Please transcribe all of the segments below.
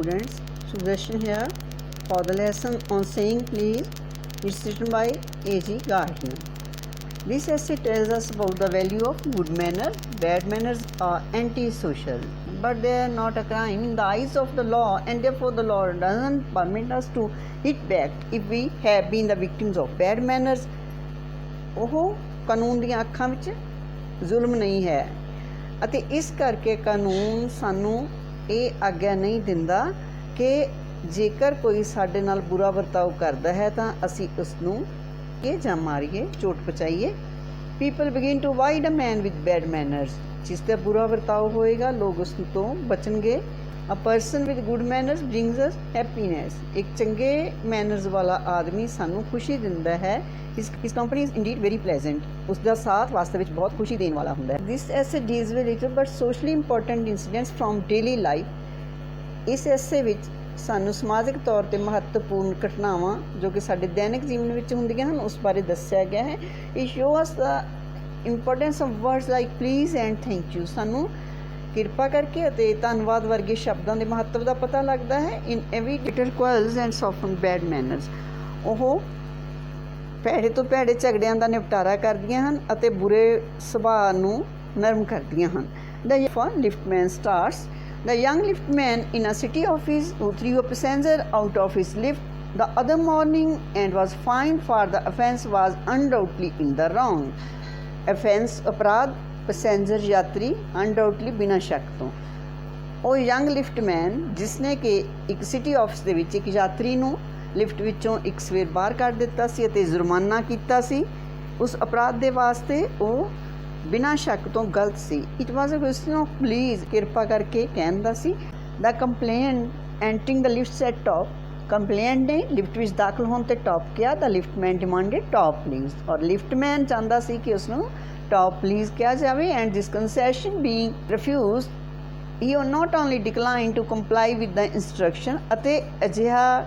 Students, Sudarshan here for the lesson on saying please. It's written by A.G. Gardner. This essay tells us about the value of good manners. Bad manners are antisocial, but they are not a crime in the eyes of the law, and therefore the law doesn't permit us to hit back if we have been the victims of bad manners. ਉਹ ਕਾਨੂੰਨ ਦੀਆਂ ਅੱਖਾਂ ਵਿੱਚ ਜ਼ੁਲਮ ਨਹੀਂ ਹੈ ਅਤੇ ਇਸ ਕਰਕੇ ਕਾਨੂੰਨ ਸਾਨੂੰ ਇਹ ਆਗਿਆ ਨਹੀਂ ਦਿੰਦਾ ਕਿ ਜੇਕਰ ਕੋਈ ਸਾਡੇ ਨਾਲ ਬੁਰਾ ਵਰਤਾਓ ਕਰਦਾ ਹੈ ਤਾਂ ਅਸੀਂ ਉਸ ਨੂੰ ਇਹ ਜਾਂ ਮਾਰੀਏ, ਚੋਟ ਪਹੁੰਚਾਈਏ। People begin to avoid a man with bad manners. ਜਿਸ ਦਾ ਬੁਰਾ ਵਰਤਾਓ ਹੋਏਗਾ ਲੋਕ ਉਸ ਤੋਂ ਬਚਣਗੇ। A person with good manners brings us happiness. ਇੱਕ ਚੰਗੇ ਮੈਨਰਸ ਵਾਲਾ ਆਦਮੀ ਸਾਨੂੰ ਖੁਸ਼ੀ ਦਿੰਦਾ ਹੈ। His company is indeed very pleasant. उसका साथ वास्तव में बहुत खुशी देने वाला होता है। This essay deals with little but socially important incidents from daily life. इस essay ਵਿੱਚ ਸਾਨੂੰ ਸਮਾਜਿਕ ਤੌਰ ਤੇ ਮਹੱਤਵਪੂਰਨ ਘਟਨਾਵਾਂ ਜੋ ਕਿ ਸਾਡੇ ਦੈਨਿਕ ਜੀਵਨ ਵਿੱਚ ਹੁੰਦੀਆਂ ਹਨ ਉਸ ਬਾਰੇ ਦੱਸਿਆ ਗਿਆ ਹੈ। It shows the importance of words like please and thank you. ਸਾਨੂੰ ਕਿਰਪਾ ਕਰਕੇ ਅਤੇ ਧੰਨਵਾਦ ਵਰਗੇ ਸ਼ਬਦਾਂ ਦੇ ਮਹੱਤਵ ਦਾ ਪਤਾ ਲੱਗਦਾ ਹੈ। In every little quarrels and soften bad manners. ਉਹ ਭੈੜੇ ਤੋਂ ਭੈੜੇ ਝਗੜਿਆਂ ਦਾ ਨਿਪਟਾਰਾ ਕਰਦੀਆਂ ਹਨ ਅਤੇ ਬੁਰੇ ਸੁਭਾਅ ਨੂੰ ਨਰਮ ਕਰਦੀਆਂ ਹਨ। The liftman starts. The young liftman in a city office who threw a passenger out of his lift the other morning and was fined for the offence was undoubtedly in the wrong. Offence ਅਪਰਾਧ, passenger ਯਾਤਰੀ undoubtedly ਬਿਨਾਂ ਸ਼ੱਕ ਤੋਂ। ਉਹ young ਲਿਫਟਮੈਨ ਜਿਸਨੇ ਕਿ ਇੱਕ city office ਦੇ ਵਿੱਚ ਇੱਕ ਯਾਤਰੀ ਨੂੰ ਲਿਫਟ ਵਿੱਚੋਂ ਇੱਕ ਸਵੇਰ ਬਾਹਰ ਕੱਢ ਦਿੱਤਾ ਸੀ ਅਤੇ ਜੁਰਮਾਨਾ ਕੀਤਾ ਸੀ, ਉਸ ਅਪਰਾਧ ਦੇ ਵਾਸਤੇ ਉਹ ਬਿਨਾਂ ਸ਼ੱਕ ਤੋਂ ਗਲਤ ਸੀ। It was a question of please, ਕਿਰਪਾ ਕਰਕੇ ਕਹਿੰਦਾ ਸੀ। The complainant entering the lift said top. Complainant ਨੇ ਲਿਫਟ ਵਿੱਚ ਦਾਖਲ ਹੋਣ 'ਤੇ ਟੌਪ ਕਿਹਾ। The liftman demanded top please. ਔਰ ਲਿਫਟਮੈਨ ਚਾਹੁੰਦਾ ਸੀ ਕਿ ਉਸਨੂੰ ਟੌਪ ਪਲੀਜ਼ ਕਿਹਾ ਜਾਵੇ। And this concession being refused he not only decline to comply with the instruction. ਅਤੇ ਅਜਿਹਾ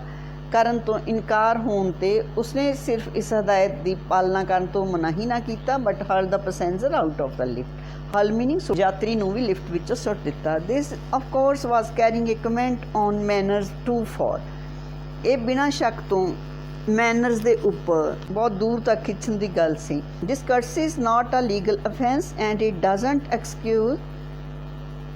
ਕਰਨ ਤੋਂ ਇਨਕਾਰ ਹੋਣ 'ਤੇ ਉਸਨੇ ਸਿਰਫ ਇਸ ਹਦਾਇਤ ਦੀ ਪਾਲਣਾ ਕਰਨ ਤੋਂ ਮਨਾਹੀ ਨਾ ਕੀਤਾ but hurl the passenger out of the lift. Hurl meaning ਯਾਤਰੀ ਨੂੰ ਵੀ ਲਿਫਟ ਵਿੱਚੋਂ ਸੁੱਟ ਦਿੱਤਾ। This of course was carrying a comment on manners too far. ਇਹ ਬਿਨਾਂ ਸ਼ੱਕ ਤੋਂ ਮੈਨਰਸ ਦੇ ਉੱਪਰ ਬਹੁਤ ਦੂਰ ਤੱਕ ਖਿੱਚਣ ਦੀ ਗੱਲ ਸੀ। Discourtesy is not a legal offence and it doesn't excuse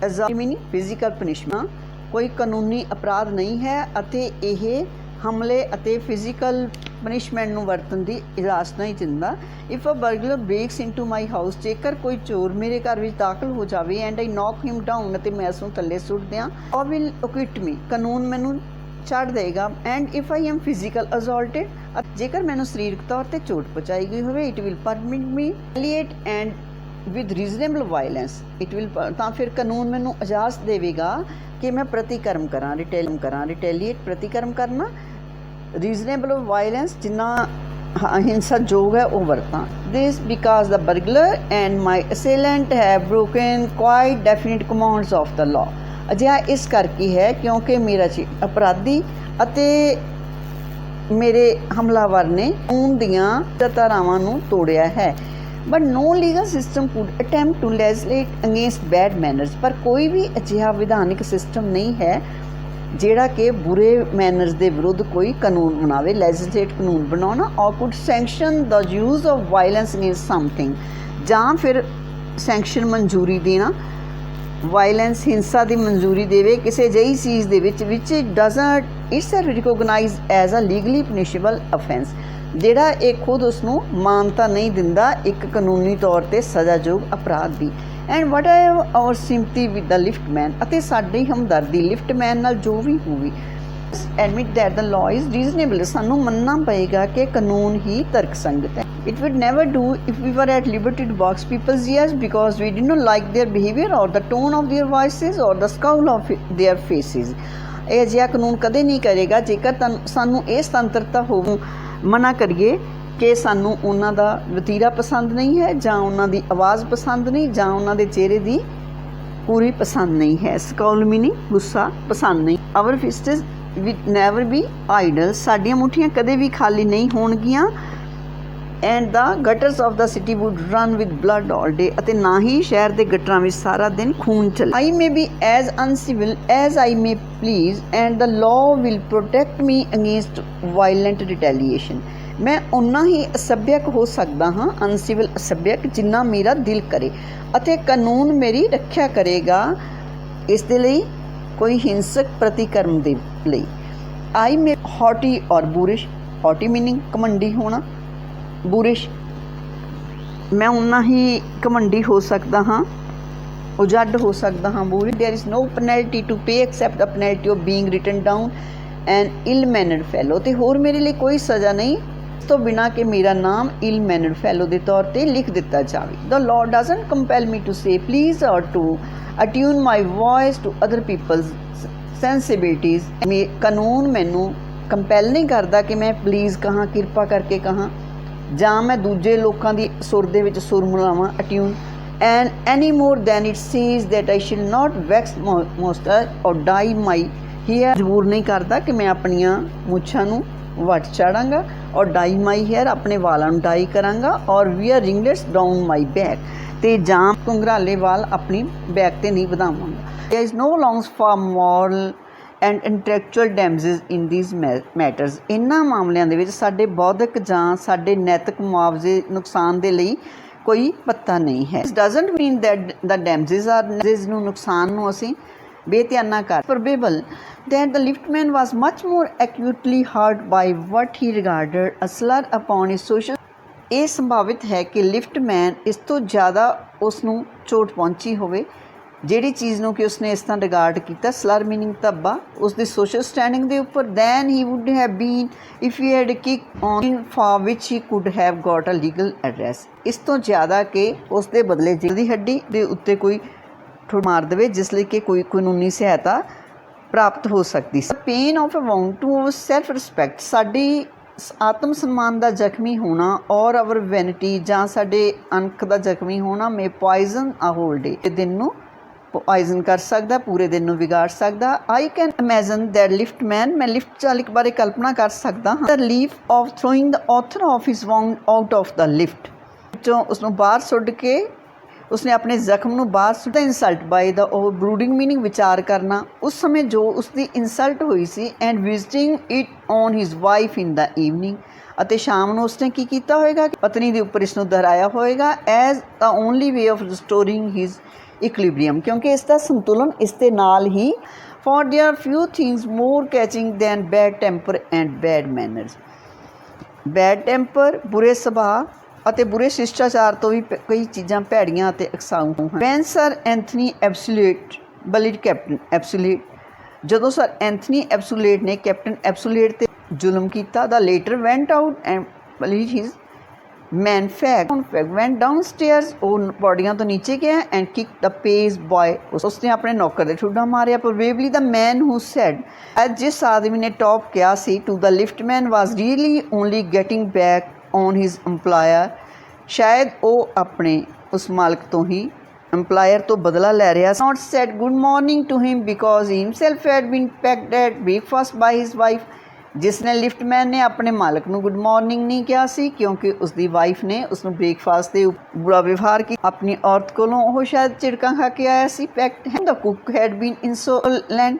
as meaning physical punishment. ਕੋਈ ਕਾਨੂੰਨੀ ਅਪਰਾਧ ਨਹੀਂ ਹੈ ਅਤੇ ਇਹ ਹਮਲੇ ਅਤੇ ਫਿਜ਼ੀਕਲ ਪਨਿਸ਼ਮੈਂਟ ਨੂੰ ਵਰਤਣ ਦੀ ਇਜਾਜ਼ਤ ਨਹੀਂ ਦਿੰਦਾ। If a burglar breaks into my house, ਜੇਕਰ ਕੋਈ ਚੋਰ ਮੇਰੇ ਘਰ ਵਿੱਚ ਦਾਖਲ ਹੋ ਜਾਵੇ and I knock him down ਅਤੇ ਮੈਂ ਉਸ ਨੂੰ ਥੱਲੇ ਸੁੱਟ ਦਿਆਂ, ਉਹ ਵਿਲ ਅਕਿਟ ਮੀ, ਕਾਨੂੰਨ ਮੈਨੂੰ ਛੱਡ ਦੇਗਾ। And if I am physical assaulted, ਜੇਕਰ ਮੈਨੂੰ ਸਰੀਰਕ ਤੌਰ 'ਤੇ ਚੋਟ ਪਹੁੰਚਾਈ ਗਈ ਹੋਵੇ, it will permit me retaliate and with reasonable violence. It will ਤਾਂ ਫਿਰ ਕਾਨੂੰਨ ਮੈਨੂੰ ਇਜਾਜ਼ਤ ਦੇਵੇਗਾ ਕਿ ਮੈਂ ਪ੍ਰਤੀਕਰਮ ਕਰਾਂ, ਰਿਟੈਲੀਏਟ ਪ੍ਰਤੀਕਰਮ ਕਰਨਾ। ਰੀਜ਼ਨੇਬਲ ਵਾਇਲੈਂਸ ਜਿੰਨਾ ਹਿੰਸਾਯੋਗ ਹੈ ਉਹ ਵਰਤਾਂ। This because the burglar and my assailant have broken quite definite commands of the law. ਅਜਿਹਾ ਇਸ ਕਰਕੇ ਹੈ ਕਿਉਂਕਿ ਮੇਰਾ ਅਪਰਾਧੀ ਅਤੇ ਮੇਰੇ ਹਮਲਾਵਰ ਨੇ ਕਾਨੂੰਨ ਦੀਆਂ ਧਾਰਾਵਾਂ ਨੂੰ ਤੋੜਿਆ ਹੈ। But no legal system could attempt to legislate against bad manners. ਪਰ ਕੋਈ ਵੀ ਅਜਿਹਾ ਵਿਧਾਨਿਕ ਸਿਸਟਮ ਨਹੀਂ ਹੈ ਜਿਹੜਾ ਕਿ ਬੁਰੇ ਮੈਨਰਸ ਦੇ ਵਿਰੁੱਧ ਕੋਈ ਕਾਨੂੰਨ ਬਣਾਵੇ, ਲੈਜਿਸਲੇਟ ਕਾਨੂੰਨ ਬਣਾਉਣਾ। ਔਰ could sanction the use of violence against something, ਜਾਂ ਫਿਰ ਸੈਂਕਸ਼ਨ ਮਨਜ਼ੂਰੀ ਦੇਣਾ, ਵਾਇਲੈਂਸ ਹਿੰਸਾ ਦੀ ਮਨਜ਼ੂਰੀ ਦੇਵੇ ਕਿਸੇ ਅਜਿਹੀ ਚੀਜ਼ ਦੇ ਵਿੱਚ doesn't itself recognise as a legally punishable offence, ਜਿਹੜਾ ਇਹ ਖੁਦ ਉਸਨੂੰ ਮਾਨਤਾ ਨਹੀਂ ਦਿੰਦਾ ਇੱਕ ਕਾਨੂੰਨੀ ਤੌਰ 'ਤੇ ਸਜ਼ਾਯੋਗ ਅਪਰਾਧ ਦੀ। And what our sympathy with the liftman, ਅਤੇ ਸਾਡੀ ਹਮਦਰਦੀ ਲਿਫਟਮੈਨ ਨਾਲ ਜੋ ਵੀ ਹੋਵੇ। Admit that the law is reasonable, ਸਾਨੂੰ ਮੰਨਣਾ ਪਏਗਾ ਕਿ ਕਾਨੂੰਨ ਹੀ ਤਰਕਸੰਗਤ ਹੈ। It would never do if we were at liberty to box people's ears because we did not like their behaviour or the tone of their voices or the scowl of their faces. ਇਹ ਅਜਿਹਾ ਕਾਨੂੰਨ ਕਦੇ ਨਹੀਂ ਕਰੇਗਾ ਜੇਕਰ ਸਾਨੂੰ ਇਹ ਸੁਤੰਤਰਤਾ ਹੋਵੇ, ਮਨਾ ਕਰੀਏ ਕਿ ਸਾਨੂੰ ਉਹਨਾਂ ਦਾ ਵਤੀਰਾ ਪਸੰਦ ਨਹੀਂ ਹੈ, ਜਾਂ ਉਹਨਾਂ ਦੀ ਆਵਾਜ਼ ਪਸੰਦ ਨਹੀਂ, ਜਾਂ ਉਹਨਾਂ ਦੇ ਚਿਹਰੇ ਦੀ ਪੂਰੀ ਪਸੰਦ ਨਹੀਂ ਹੈ। ਸਕਾਊਲ ਮੀਨਿੰਗ ਗੁੱਸਾ, ਪਸੰਦ ਨਹੀਂ। Our fists will never be idle, ਸਾਡੀਆਂ ਮੁੱਠੀਆਂ ਕਦੇ ਵੀ ਖਾਲੀ ਨਹੀਂ ਹੋਣਗੀਆਂ। And the gutters of the city would run with blood all day, ਅਤੇ ਨਾ ਹੀ ਸ਼ਹਿਰ ਦੇ ਗਟਰਾਂ ਵਿੱਚ ਸਾਰਾ ਦਿਨ ਖੂਨ ਚੱਲੇ। I may be as uncivil as I may please and the law will protect me against violent retaliation. ਮੈਂ ਓਨਾ ਹੀ ਅਸਭਿਅਕ ਹੋ ਸਕਦਾ ਹਾਂ, ਅਨਸਿਵਲ ਅਸਭਿਅਕ, ਜਿੰਨਾ ਮੇਰਾ ਦਿਲ ਕਰੇ, ਅਤੇ ਕਾਨੂੰਨ ਮੇਰੀ ਰੱਖਿਆ ਕਰੇਗਾ ਇਸ ਦੇ ਲਈ ਕੋਈ ਹਿੰਸਕ ਪ੍ਰਤੀਕਰਮ ਦੇ ਲਈ। ਆਈ ਮੇ ਹੌਟੀ ਔਰ ਬੂਰਿਸ਼, ਹੌਟੀ ਮੀਨਿੰਗ ਘਮੰਡੀ ਹੋਣਾ, ਬੂਰਿਸ਼ ਮੈਂ ਓਨਾ ਹੀ ਘਮੰਡੀ ਹੋ ਸਕਦਾ ਹਾਂ, ਉਜੱਡ ਹੋ ਸਕਦਾ ਹਾਂ, boorish. There is no penalty to pay except the penalty of being written down an ill mannered fellow, ਅਤੇ ਹੋਰ ਮੇਰੇ ਲਈ ਕੋਈ ਸਜ਼ਾ ਨਹੀਂ ਇਸ ਤੋਂ ਬਿਨਾਂ ਕਿ ਮੇਰਾ ਨਾਮ ਇਲ ਮੈਨਰਡ ਫੈਲੋ ਦੇ ਤੌਰ 'ਤੇ ਲਿਖ ਦਿੱਤਾ ਜਾਵੇ। The law doesn't compel me to say please or to attune my voice to other people's sensibilities. ਕਾਨੂੰਨ ਮੈਨੂੰ ਕੰਪੈਲ ਨਹੀਂ ਕਰਦਾ ਕਿ ਮੈਂ ਪਲੀਜ਼ ਕਹਾਂ, ਕਿਰਪਾ ਕਰਕੇ ਕਹਾਂ, ਜਾਂ ਮੈਂ ਦੂਜੇ ਲੋਕਾਂ ਦੀ ਸੁਰ ਦੇ ਵਿੱਚ ਸੁਰ ਮਿਲਾਵਾਂ, attune, and any more than it sees that I shall not wax moustache or dye my hair. ਮਜਬੂਰ ਨਹੀਂ ਕਰਦਾ ਕਿ ਮੈਂ ਆਪਣੀਆਂ ਮੁੱਛਾਂ ਨੂੰ ਵੱਟ ਚਾੜਾਂਗਾ, ਔਰ ਡਾਈ ਮਾਈ ਹੇਅਰ, ਆਪਣੇ ਵਾਲਾਂ ਨੂੰ ਡਾਈ ਕਰਾਂਗਾ, or wear ringlets down my back, ਅਤੇ ਜਾਂ ਘੁੰਗਰਾਲੇ ਵਾਲ ਆਪਣੀ ਬੈਕ 'ਤੇ ਨਹੀਂ ਵਧਾਵਾਂਗਾ। There is no laws for moral and intellectual damages in these matters. ਇਹਨਾਂ ਮਾਮਲਿਆਂ ਦੇ ਵਿੱਚ ਸਾਡੇ ਬੌਧਿਕ ਜਾਂ ਸਾਡੇ ਨੈਤਿਕ ਮੁਆਵਜ਼ੇ ਨੁਕਸਾਨ ਦੇ ਲਈ ਕੋਈ ਪੱਤਾ ਨਹੀਂ ਹੈ। ਇਸ doesn't mean that the damages are ਨੂੰ ਨੁਕਸਾਨ ਨੂੰ ਅਸੀਂ ਬੇਧਿਆਨਾ ਕਰ। Probable that the liftman was much more acutely hurt by what he regarded a slur upon his social। ਇਹ ਸੰਭਾਵਿਤ ਹੈ ਕਿ ਲਿਫਟਮੈਨ ਇਸ ਤੋਂ ਜ਼ਿਆਦਾ ਉਸ ਨੂੰ ਚੋਟ ਪਹੁੰਚੀ ਹੋਵੇ, ਜਿਹੜੀ ਚੀਜ਼ ਨੂੰ ਕਿ ਉਸਨੇ ਇਸ ਤਰ੍ਹਾਂ ਰਿਗਾਰਡ ਕੀਤਾ, ਸਲਰ ਮੀਨਿੰਗ ਧੱਬਾ, ਉਸ ਦੀ ਸੋਸ਼ਲ ਸਟੈਂਡਿੰਗ ਦੇ ਉੱਪਰ, then he would have been if he had kick on for which he could have got a legal address. ਇਸ ਤੋਂ ਜ਼ਿਆਦਾ ਕਿ ਉਸ ਦੇ ਬਦਲੇ ਜਿਹਦੀ ਹੱਡੀ ਦੇ ਉੱਤੇ ਕੋਈ ਠੋਡ ਮਾਰ ਦੇਵੇ, ਜਿਸ ਲਈ ਕਿ ਕੋਈ ਕਾਨੂੰਨੀ ਸਹਾਇਤਾ ਪ੍ਰਾਪਤ ਹੋ ਸਕਦੀ ਸੀ। Pain of a wound to self respect, ਸਾਡੀ ਆਤਮ ਸਨਮਾਨ ਦਾ ਜ਼ਖਮੀ ਹੋਣਾ, ਔਰ ਅਵਰ ਵੈਨਿਟੀ, ਜਾਂ ਸਾਡੇ ਅੰਕ ਦਾ ਜ਼ਖਮੀ ਹੋਣਾ, ਮੇ ਪੋਇਜ਼ਨ ਅ ਹੋਲ ਡੇ, ਦਿਨ ਨੂੰ ਪੋਇਜ਼ਨ ਕਰ ਸਕਦਾ, ਪੂਰੇ ਦਿਨ ਨੂੰ ਵਿਗਾੜ ਸਕਦਾ। I can imagine that liftman, ਮੈਂ ਲਿਫਟ ਚਾਲਕ ਬਾਰੇ ਕਲਪਨਾ ਕਰ ਸਕਦਾ ਹਾਂ, the relief of throwing the author of his wound out of the lift, ਵਿੱਚੋਂ ਉਸਨੂੰ ਬਾਹਰ ਸੁੱਟ ਕੇ ਉਸਨੇ ਆਪਣੇ ਜ਼ਖਮ ਨੂੰ ਬਾਹਰ ਸੁੱਟਿਆ। ਇਨਸਲਟ ਬਾਈ ਦਾ ਉਹ ਬਰੂਡਿੰਗ ਮੀਨਿੰਗ ਵਿਚਾਰ ਕਰਨਾ, ਉਸ ਸਮੇਂ ਜੋ ਉਸਦੀ ਇਨਸਲਟ ਹੋਈ ਸੀ, and visiting it on his wife in the evening, ਅਤੇ ਸ਼ਾਮ ਨੂੰ ਉਸਨੇ ਕੀ ਕੀਤਾ ਹੋਏਗਾ, ਪਤਨੀ ਦੇ ਉੱਪਰ ਇਸ ਨੂੰ ਦੁਹਰਾਇਆ ਹੋਏਗਾ, as the only way of restoring his equilibrium, ਕਿਉਂਕਿ ਇਸ ਦਾ ਸੰਤੁਲਨ ਇਸ ਦੇ ਨਾਲ ਹੀ। For there are few things more catching than bad temper and bad manners। Bad temper, ਬੁਰੇ ਸੁਭਾਅ ਅਤੇ ਬੁਰੇ ਸ਼ਿਸ਼ਟਾਚਾਰ ਤੋਂ ਵੀ ਕਈ ਚੀਜ਼ਾਂ ਭੈੜੀਆਂ ਅਤੇ ਅਕਸਾਊ ਹਨ। ਵੈਨ ਸਰ ਐਂਥਨੀ ਐਬਸੋਲੇਟ ਬਲਿਡ ਕੈਪਟਨ ਐਬਸੋਲੇਟ, ਜਦੋਂ ਸਰ ਐਂਥਨੀ ਐਬਸੋਲੇਟ ਨੇ ਕੈਪਟਨ ਐਬਸੋਲੇਟ 'ਤੇ ਜ਼ੁਲਮ ਕੀਤਾ, the latter went out and bullied his man fag went down stairs, ਉਹ ਪੌੜੀਆਂ ਤੋਂ ਨੀਚੇ ਗਿਆ, and kick the page boy, ਉਸਨੇ ਆਪਣੇ ਨੌਕਰ ਦੇ ਠੁੱਡਾ ਮਾਰਿਆ। ਪ੍ਰੋਬੇਬਲੀ ਦ ਮੈਨ ਹੂ ਸੈਡ, ਜਿਸ ਆਦਮੀ ਨੇ ਟੌਪ ਕਿਹਾ ਸੀ, to the liftman was really only getting back on his employer, ਸ਼ਾਇਦ ਉਹ ਆਪਣੇ ਉਸ ਮਾਲਕ ਤੋਂ ਹੀ, ਇੰਪਲਾਇਰ ਤੋਂ ਬਦਲਾ ਲੈ ਰਿਹਾ ਸੀ। Not said good morning to him because he himself had been pecked at breakfast by his wife, ਜਿਸ ਨੇ ਲਿਫਟਮੈਨ ਨੇ ਆਪਣੇ ਮਾਲਕ ਨੂੰ ਗੁੱਡ ਮਾਰਨਿੰਗ ਨਹੀਂ ਕਿਹਾ ਸੀ, ਕਿਉਂਕਿ ਉਸਦੀ ਵਾਈਫ ਨੇ ਉਸਨੂੰ ਬ੍ਰੇਕਫਾਸਟ 'ਤੇ ਬੁਰਾ ਵਿਵਹਾਰ ਕੀਤਾ। ਆਪਣੀ ਔਰਤ ਕੋਲੋਂ ਉਹ ਸ਼ਾਇਦ ਝਿੜਕਾਂ ਖਾ ਕੇ ਆਇਆ ਸੀ। Pecked the cook had been insolent,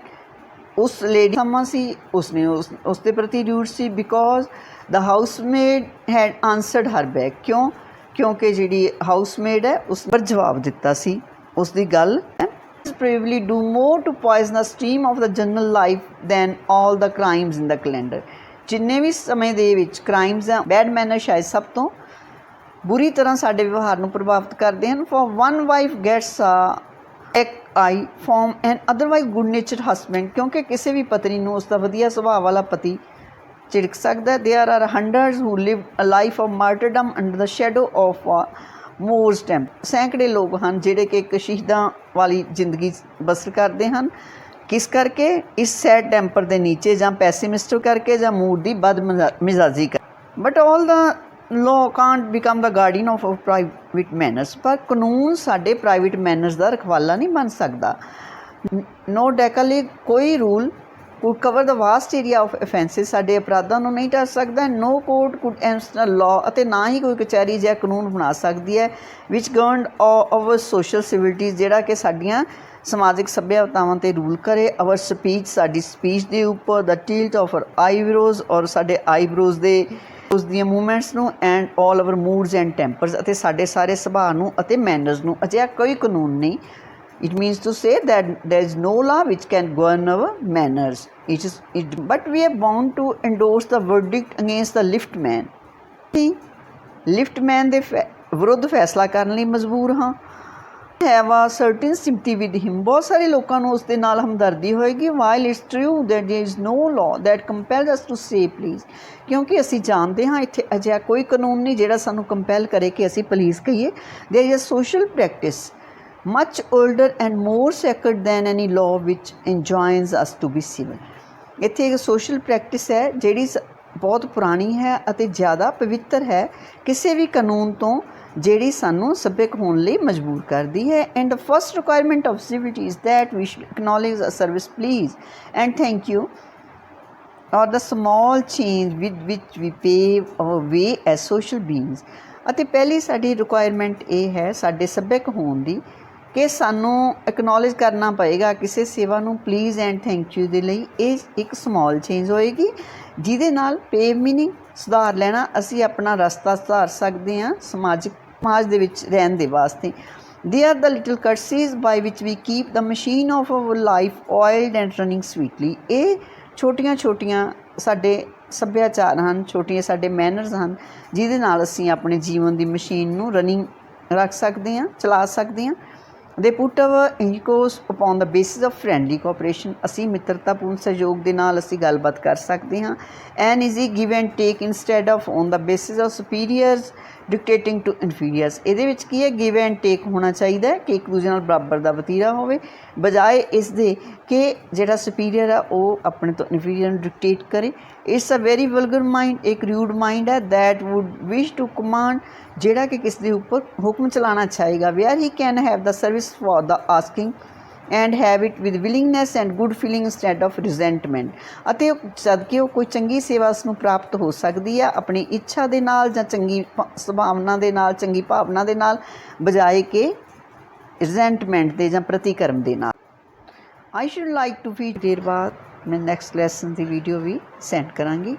ਉਸ ਲੇਡੀ ਸਮਾਂ ਸੀ, ਉਸਨੇ ਉਸ ਦੇ ਪ੍ਰਤੀ ਰੂਡ ਸੀ। Because the housemaid had answered her back, ਕਿਉਂਕਿ ਜਿਹੜੀ ਹਾਊਸਮੇਡ ਹੈ ਉਸ ਪਰ ਜਵਾਬ ਦਿੱਤਾ ਸੀ ਉਸ ਦੀ ਗੱਲ। probably do more to poison the stream of the general life than all the crimes in the calendar। ਜਿੰਨੇ ਵੀ ਸਮੇਂ ਦੇ ਵਿੱਚ ਕ੍ਰਾਈਮਸ ਆ, ਬੈਡ ਮੈਨਰ ਸ਼ਾਇਦ ਸਭ ਤੋਂ ਬੁਰੀ ਤਰ੍ਹਾਂ ਸਾਡੇ ਵਿਵਹਾਰ ਨੂੰ ਪ੍ਰਭਾਵਿਤ ਕਰਦੇ ਹਨ। For one wife gets a eye from an otherwise good natured husband, ਕਿਉਂਕਿ ਕਿਸੇ ਵੀ ਪਤਨੀ ਨੂੰ ਉਸਦਾ ਵਧੀਆ ਸੁਭਾਅ ਵਾਲਾ ਪਤੀ ਝਿੜਕ ਸਕਦਾ। there are hundreds who live a life of martyrdom under the shadow of morose temper, ਸੈਂਕੜੇ ਲੋਕ ਹਨ ਜਿਹੜੇ ਕਿ ਇੱਕ ਸ਼ਹੀਦਾਂ ਵਾਲੀ ਜ਼ਿੰਦਗੀ ਬਸਰ ਕਰਦੇ ਹਨ। ਕਿਸ ਕਰਕੇ? ਇਸ ਸੈਡ ਟੈਂਪਰ ਦੇ ਨੀਚੇ, ਜਾਂ ਪੈਸੀਮਿਸਟ ਕਰਕੇ, ਜਾਂ ਮੂਡ ਦੀ ਬਦ ਮਿਜ਼ਾਜੀ ਕਰ। But all the law can't become the guardian of private manners, ਪਰ ਕਾਨੂੰਨ ਸਾਡੇ ਪ੍ਰਾਈਵੇਟ ਮੈਨਰਸ ਦਾ ਰਖਵਾਲਾ ਨਹੀਂ ਬਣ ਸਕਦਾ। ਨੋ ਡੈਕਾਲੀਗ, ਕੋਈ rule could cover the vast area of offences, ਸਾਡੇ ਅਪਰਾਧਾਂ ਨੂੰ ਨਹੀਂ ਟੱਚ ਸਕਦਾ। no court could institute law, ਅਤੇ ਨਾ ਹੀ ਕੋਈ ਕਚਹਿਰੀ ਜਾਂ ਕਾਨੂੰਨ ਬਣਾ ਸਕਦੀ ਹੈ which governed our social civilities, ਜਿਹੜਾ ਕਿ ਸਾਡੀਆਂ ਸਮਾਜਿਕ ਸੱਭਿਅਤਾਵਾਂ 'ਤੇ ਰੂਲ ਕਰੇ। our speech, ਸਾਡੀ ਸਪੀਚ ਦੇ ਉੱਪਰ the tilt of our eyebrows, ਔਰ ਸਾਡੇ ਆਈਬਰੋਜ਼ ਦੇ ਉਸ ਦੀਆਂ ਮੂਵਮੈਂਟਸ ਨੂੰ and all our moods and tempers, ਅਤੇ ਸਾਡੇ ਸਾਰੇ ਸੁਭਾਅ ਨੂੰ ਅਤੇ ਮੈਨਰਸ ਨੂੰ। ਅਜਿਹਾ ਕੋਈ ਕਾਨੂੰਨ ਨਹੀਂ। It means to say that there is no law which can govern our manners. But we are bound to endorse the verdict against the liftman. ਲਿਫਟਮੈਨ ਦੇ ਵਿਰੁੱਧ ਫੈਸਲਾ ਕਰਨ ਲਈ ਮਜਬੂਰ ਹਾਂ। have a certain sympathy with him, ਬਹੁਤ ਸਾਰੇ ਲੋਕਾਂ ਨੂੰ ਉਸ ਦੇ ਨਾਲ ਹਮਦਰਦੀ ਹੋਏਗੀ। while it's true that there is no law that compels us to say please, ਕਿਉਂਕਿ ਅਸੀਂ ਜਾਣਦੇ ਹਾਂ ਇੱਥੇ ਅਜਿਹਾ ਕੋਈ ਕਾਨੂੰਨ ਨਹੀਂ ਜਿਹੜਾ ਸਾਨੂੰ ਕੰਪੈਲ ਕਰੇ ਕਿ ਅਸੀਂ ਪਲੀਜ਼ ਕਹੀਏ। there is a social practice much older and more sacred than any law which enjoins us to be civil. ਇੱਥੇ ਇੱਕ ਸੋਸ਼ਲ ਪ੍ਰੈਕਟਿਸ ਹੈ ਜਿਹੜੀ ਬਹੁਤ ਪੁਰਾਣੀ ਹੈ ਅਤੇ ਜ਼ਿਆਦਾ ਪਵਿੱਤਰ ਹੈ ਕਿਸੇ ਵੀ ਕਾਨੂੰਨ ਤੋਂ ਜਿਹੜੀ ਸਾਨੂੰ ਸੱਭਿਅਕ ਹੋਣ ਲਈ ਮਜਬੂਰ ਕਰਦੀ ਹੈ। And the first requirement of civility is that we should acknowledge a service please and thank you or the small change with which we pay our way as social beings. ਅਤੇ ਪਹਿਲੀ ਸਾਡੀ ਰਿਕੁਆਇਰਮੈਂਟ ਇਹ ਹੈ ਸਾਡੇ ਸੱਭਿਅਕ ਹੋਣ ਦੀ ਕਿ ਸਾਨੂੰ acknowledge ਕਰਨਾ ਪਏਗਾ ਕਿਸੇ ਸੇਵਾ ਨੂੰ ਪਲੀਜ਼ ਐਂਡ ਥੈਂਕ ਯੂ ਦੇ ਲਈ। ਇਹ ਇੱਕ ਸਮੋਲ ਚੇਂਜ ਹੋਏਗੀ ਜਿਹਦੇ ਨਾਲ ਪੇ ਮੀਨਿੰਗ ਸੁਧਾਰ ਲੈਣਾ, ਅਸੀਂ ਆਪਣਾ ਰਸਤਾ ਸੁਧਾਰ ਸਕਦੇ ਹਾਂ ਸਮਾਜ ਦੇ ਵਿੱਚ ਰਹਿਣ ਦੇ ਵਾਸਤੇ। They are the little courtesies by which we keep the machine of our life oiled and running sweetly. ਇਹ ਛੋਟੀਆਂ ਛੋਟੀਆਂ ਸਾਡੇ ਸੱਭਿਆਚਾਰ ਹਨ, ਛੋਟੀਆਂ ਸਾਡੇ ਮੈਨਰਸ ਹਨ ਜਿਹਦੇ ਨਾਲ ਅਸੀਂ ਆਪਣੇ ਜੀਵਨ ਦੀ ਮਸ਼ੀਨ ਨੂੰ ਰਨਿੰਗ ਰੱਖ ਸਕਦੇ ਹਾਂ, ਚਲਾ ਸਕਦੇ ਹਾਂ। They put our intercourse upon the basis of friendly cooperation, ਅਸੀਂ ਮਿੱਤਰਤਾਪੂਰਨ ਸਹਿਯੋਗ ਦੇ ਨਾਲ ਅਸੀਂ ਗੱਲਬਾਤ ਕਰ ਸਕਦੇ ਹਾਂ। An easy give and take instead of on the basis of superiors dictating to inferiors. ਇਹਦੇ ਵਿੱਚ ਕੀ ਹੈ, ਗਿਵ ਐਂਡ ਟੇਕ ਹੋਣਾ ਚਾਹੀਦਾ ਹੈ ਕਿ ਇੱਕ ਦੂਜੇ ਨਾਲ ਬਰਾਬਰ ਦਾ ਵਤੀਰਾ ਹੋਵੇ, ਬਜਾਏ ਇਸ ਦੇ ਕਿ ਜਿਹੜਾ ਸੁਪੀਰੀਅਰ ਆ ਉਹ ਆਪਣੇ ਤੋਂ ਇਨਫੀਰੀਅਰ ਨੂੰ ਡਿਕਟੇਟ ਕਰੇ। It's a very vulgar mind, ਇੱਕ ਰਿਊਡ ਮਾਈਂਡ ਹੈ that would wish to command, ਜਿਹੜਾ ਕਿ ਕਿਸ ਦੇ ਉੱਪਰ ਹੁਕਮ ਚਲਾਉਣਾ ਚਾਹੇਗਾ। Where he can have the service for the asking and have it with willingness and good feeling instead of resentment. ਅਤੇ ਸਦਕੇ ਉਹ ਕੋਈ ਚੰਗੀ ਸੇਵਾ ਉਸ ਨੂੰ ਪ੍ਰਾਪਤ ਹੋ ਸਕਦੀ ਹੈ ਆਪਣੀ ਇੱਛਾ ਦੇ ਨਾਲ ਜਾਂ ਚੰਗੀ ਸੁਭਾਵਨਾ ਦੇ ਨਾਲ, ਚੰਗੀ ਭਾਵਨਾ ਦੇ ਨਾਲ, ਬਜਾਏ ਕਿ ਰਿਜ਼ੈਂਟਮੈਂਟ ਦੇ ਜਾਂ ਪ੍ਰਤੀਕਰਮ ਦੇ ਨਾਲ। I should like to feed ਦੇਰ ਬਾਅਦ ਮੈਂ ਨੈਕਸਟ ਲੈਸਨ ਦੀ ਵੀਡੀਓ ਵੀ ਸੈਂਡ ਕਰਾਂਗੀ।